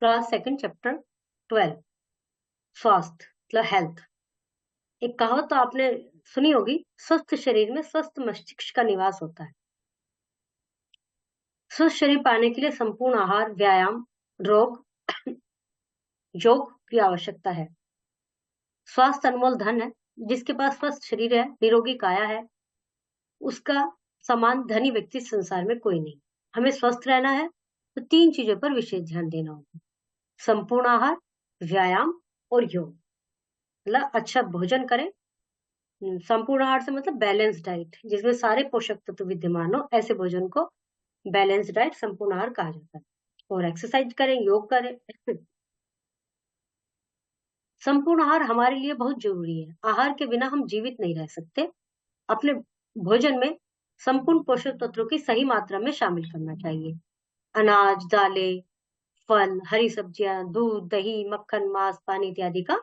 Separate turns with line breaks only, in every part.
Class second chapter 12 स्वास्थ्य मतलब health. एक कहावत तो आपने सुनी होगी, स्वस्थ शरीर में स्वस्थ मस्तिष्क का निवास होता है। स्वस्थ शरीर पाने के लिए संपूर्ण आहार, व्यायाम, रोग योग की आवश्यकता है। स्वास्थ्य अनमोल धन है। जिसके पास स्वस्थ शरीर है, निरोगी काया है, उसका समान धनी व्यक्ति संसार में कोई नहीं। हमें स्वस्थ रहना है तो 3 चीजों पर विशेष ध्यान देना होगा। संपूर्ण आहार, व्यायाम और योग। मतलब अच्छा भोजन करें। संपूर्ण आहार से मतलब बैलेंस डाइट, जिसमें सारे पोषक तत्व विद्यमान हो, ऐसे भोजन को बैलेंस डाइट संपूर्ण आहार कहा जाता है। और एक्सरसाइज करें, योग करें। संपूर्ण आहार हमारे लिए बहुत जरूरी है। आहार के बिना हम जीवित नहीं रह सकते। अपने भोजन में संपूर्ण पोषक तत्वों की सही मात्रा में शामिल करना चाहिए। अनाज, दालें, फल, हरी सब्जियां, दूध, दही, मक्खन, मांस, पानी इत्यादि का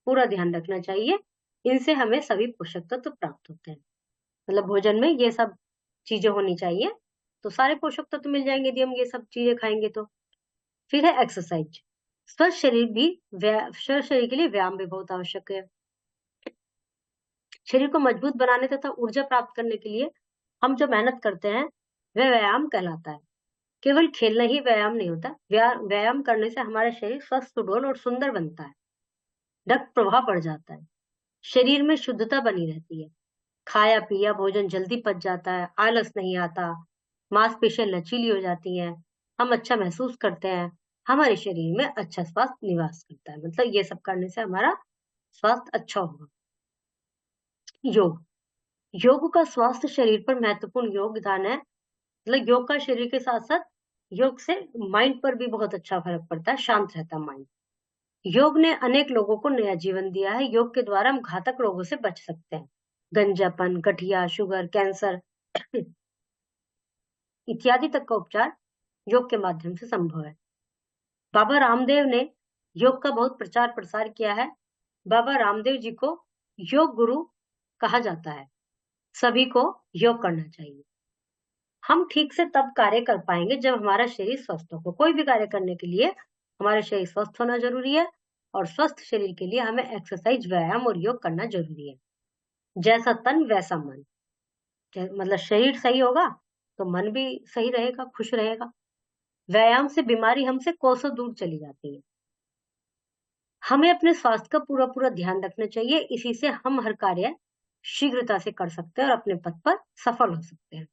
पूरा ध्यान रखना चाहिए। इनसे हमें सभी पोषक तत्व प्राप्त होते हैं। मतलब भोजन में ये सब चीजें होनी चाहिए, तो सारे पोषक तत्व मिल जाएंगे यदि हम ये सब चीजें खाएंगे तो। फिर है एक्सरसाइज। स्वस्थ शरीर के लिए व्यायाम भी बहुत आवश्यक है। शरीर को मजबूत बनाने तथा ऊर्जा प्राप्त करने के लिए हम जो मेहनत करते हैं, वह व्यायाम कहलाता है। केवल खेलना ही व्यायाम नहीं होता। व्यायाम करने से हमारा शरीर स्वस्थ, सुडौल और सुंदर बनता है। रक्त प्रवाह बढ़ जाता है, शरीर में शुद्धता बनी रहती है, खाया पिया भोजन जल्दी पच जाता है, आलस नहीं आता, मांसपेशियां लचीली हो जाती हैं, हम अच्छा महसूस करते हैं, हमारे शरीर में अच्छा स्वास्थ्य निवास करता है। मतलब ये सब करने से हमारा स्वास्थ्य अच्छा होगा। योग। योग का स्वास्थ्य शरीर पर महत्वपूर्ण योगदान है। मतलब योग का शरीर के साथ साथ योग से माइंड पर भी बहुत अच्छा फर्क पड़ता है, शांत रहता है माइंड। योग ने अनेक लोगों को नया जीवन दिया है। योग के द्वारा हम घातक रोगों से बच सकते हैं। गंजापन, गठिया, शुगर, कैंसर इत्यादि तक का उपचार योग के माध्यम से संभव है। बाबा रामदेव ने योग का बहुत प्रचार प्रसार किया है। बाबा रामदेव जी को योग गुरु कहा जाता है। सभी को योग करना चाहिए। हम ठीक से तब कार्य कर पाएंगे जब हमारा शरीर स्वस्थ हो। कोई भी कार्य करने के लिए हमारा शरीर स्वस्थ होना जरूरी है, और स्वस्थ शरीर के लिए हमें एक्सरसाइज, व्यायाम और योग करना जरूरी है। जैसा तन वैसा मन। मतलब शरीर सही होगा तो मन भी सही रहेगा, खुश रहेगा। व्यायाम से बीमारी हमसे कोसों दूर चली जाती है। हमें अपने स्वास्थ्य का पूरा पूरा ध्यान रखना चाहिए। इसी से हम हर कार्य शीघ्रता से कर सकते हैं और अपने पथ पर सफल हो सकते हैं।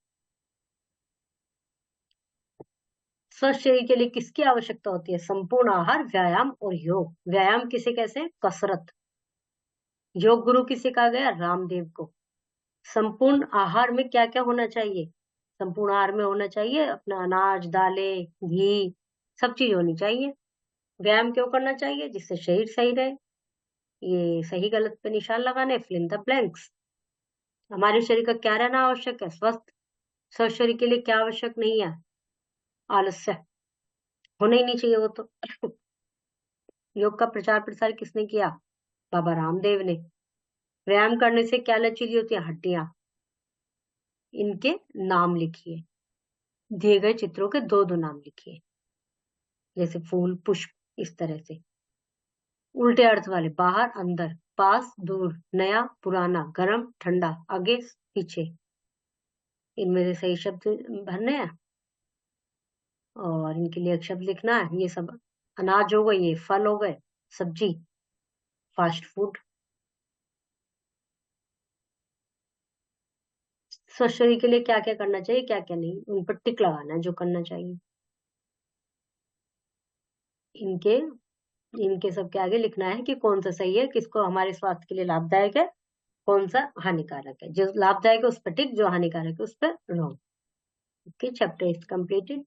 स्वस्थ शरीर के लिए किसकी आवश्यकता होती है? संपूर्ण आहार, व्यायाम और योग। व्यायाम किसे कहते हैं? कसरत। योग गुरु किसे कहा गया? रामदेव को। संपूर्ण आहार में क्या क्या होना चाहिए? संपूर्ण आहार में होना चाहिए अपना अनाज, दालें, घी, सब चीज होनी चाहिए। व्यायाम क्यों करना चाहिए? जिससे शरीर सही रहे। ये सही गलत पे निशान लगाने, फिल इन द ब्लैंक्स। हमारे शरीर का क्या रहना आवश्यक है? स्वस्थ। स्वस्थ शरीर के लिए क्या आवश्यक नहीं है? आलस्य होना ही नहीं चाहिए वो तो। योग का प्रचार प्रसार किसने किया? बाबा रामदेव ने। व्यायाम करने से क्या लचीली होती है? हड्डियां। इनके नाम लिखिए। दिए गए चित्रों के दो दो नाम लिखिए, जैसे फूल, पुष्प, इस तरह से। उल्टे अर्थ वाले, बाहर अंदर, पास दूर, नया पुराना, गर्म ठंडा, आगे पीछे। इनमें से सही शब्द भरने हैं और इनके लिए एक शब्द लिखना है। ये सब अनाज हो गए, ये फल हो गए, सब्जी, फास्ट फूड। स्वस्थ शरीर के लिए क्या क्या करना चाहिए, क्या क्या नहीं, उन पर टिक लगाना है जो करना चाहिए। इनके इनके सबके आगे लिखना है कि कौन सा सही है, किसको हमारे स्वास्थ्य के लिए लाभदायक है, कौन सा हानिकारक है। जो लाभदायक है उस पर टिक, जो हानिकारक है उस पर wrong. Okay, chapter is completed.